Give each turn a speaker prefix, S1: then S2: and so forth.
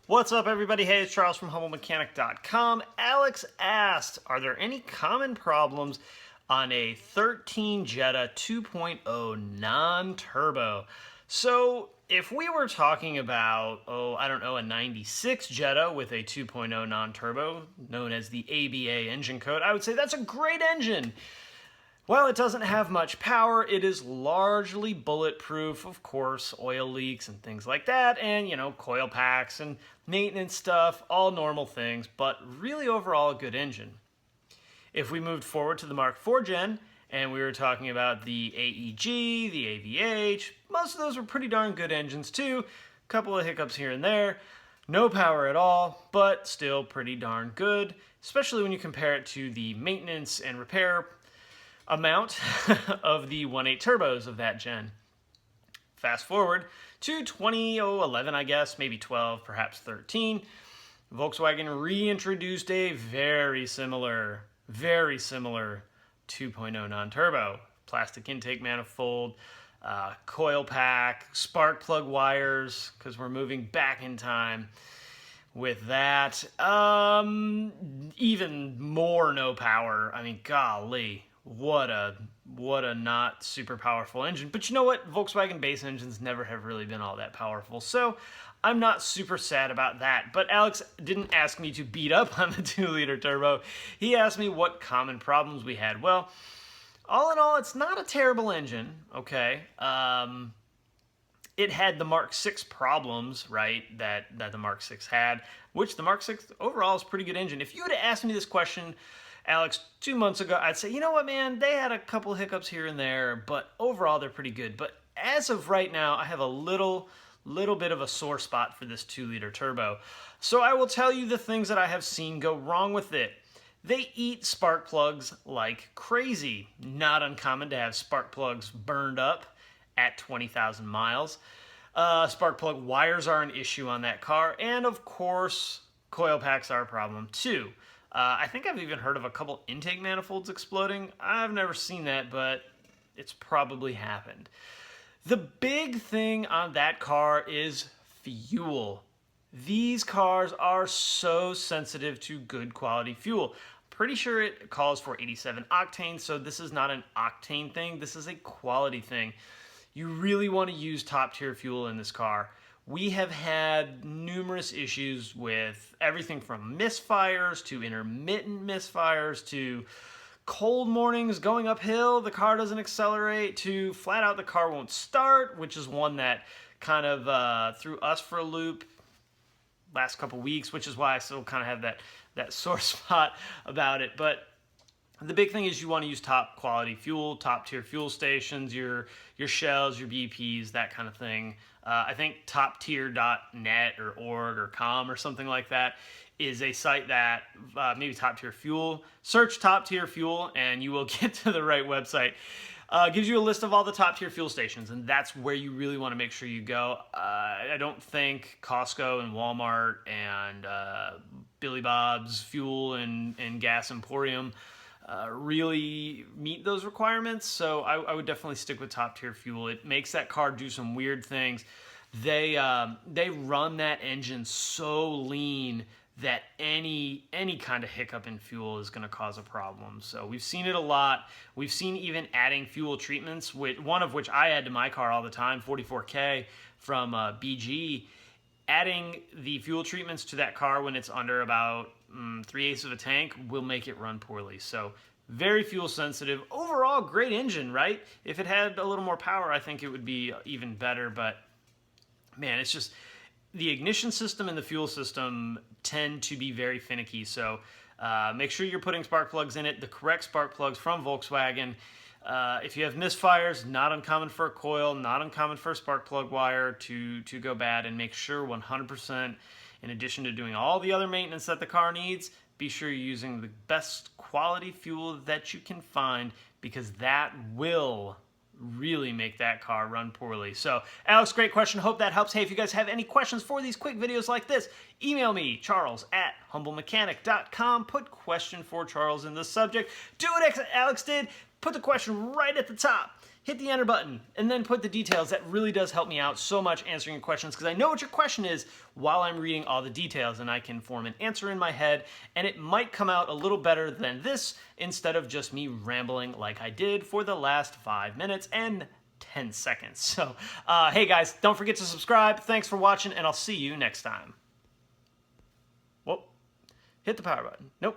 S1: What's up, everybody? Hey, it's Charles from HumbleMechanic.com. Alex asked, are there any common problems on a 13 Jetta 2.0 non-turbo? So if we were talking about, a 96 Jetta with a 2.0 non-turbo, known as the ABA engine code, I would say that's a great engine. While it doesn't have much power, it is largely bulletproof, of course, oil leaks and things like that, and, coil packs and maintenance stuff, all normal things, but really overall a good engine. If we moved forward to the Mark IV gen, and we were talking about the AEG, the AVH, most of those were pretty darn good engines too. A couple of hiccups here and there. No power at all, but still pretty darn good, especially when you compare it to the maintenance and repair amount of the 1.8 turbos of that gen. Fast forward to 2011, I guess, maybe 12, perhaps 13. Volkswagen reintroduced a very similar 2.0 non-turbo. Plastic intake manifold, coil pack, spark plug wires, because we're moving back in time with that. Even more no power. I mean, golly. What a not super powerful engine. But you know what? Volkswagen base engines never have really been all that powerful. So I'm not super sad about that. But Alex didn't ask me to beat up on the 2-liter turbo. He asked me what common problems we had. Well, all in all, it's not a terrible engine, okay? It had the Mark VI problems, right, that the Mark VI had, which the Mark VI overall is a pretty good engine. If you would have asked me this question, Alex, 2 months ago, I'd say, you know what, man, they had a couple hiccups here and there, but overall they're pretty good. But as of right now, I have a little bit of a sore spot for this 2-liter turbo. So I will tell you the things that I have seen go wrong with it. They eat spark plugs like crazy. Not uncommon to have spark plugs burned up at 20,000 miles. Spark plug wires are an issue on that car. And of course, coil packs are a problem too. I think I've even heard of a couple intake manifolds exploding. I've never seen that, but it's probably happened. The big thing on that car is fuel. These cars are so sensitive to good quality fuel. Pretty sure it calls for 87 octane, so this is not an octane thing. This is a quality thing. You really want to use top tier fuel in this car. We have had numerous issues with everything from misfires to intermittent misfires to cold mornings going uphill, the car doesn't accelerate, to flat out the car won't start, which is one that kind of threw us for a loop last couple weeks, which is why I still kind of have that sore spot about it. But the big thing is you want to use top quality fuel, top tier fuel stations, your Shells, your BPs, that kind of thing. I think toptier.net or org or com or something like that is a site that maybe top tier fuel. Search top tier fuel and you will get to the right website. Gives you a list of all the top tier fuel stations, and that's where you really want to make sure you go. I don't think Costco and Walmart and Billy Bob's Fuel and Gas Emporium really meet those requirements, so I would definitely stick with top tier fuel. It makes that car do some weird things. They run that engine so lean that any kind of hiccup in fuel is going to cause a problem. So we've seen it a lot. We've seen even adding fuel treatments, one of which I add to my car all the time, 44K from BG. Adding the fuel treatments to that car when it's under about 3/8 of a tank will make it run poorly. So very fuel sensitive. Overall, great engine, right? If it had a little more power, I think it would be even better. But man, it's just the ignition system and the fuel system tend to be very finicky. So make sure you're putting spark plugs in it, the correct spark plugs from Volkswagen. If you have misfires, not uncommon for a coil, not uncommon for a spark plug wire to go bad, and make sure 100%, in addition to doing all the other maintenance that the car needs, be sure you're using the best quality fuel that you can find, because that will really make that car run poorly. So, Alex, great question. Hope that helps. Hey, if you guys have any questions for these quick videos like this, email me, charles@humblemechanic.com. Put question for Charles in the subject. Do what Alex did. Put the question right at the top. hit the enter button and then put the details. That really does help me out so much answering your questions, because I know what your question is while I'm reading all the details, and I can form an answer in my head, and it might come out a little better than this instead of just me rambling like I did for the last 5 minutes and 10 seconds. So, hey guys, don't forget to subscribe. Thanks for watching, and I'll see you next time. Well, hit the power button. Nope.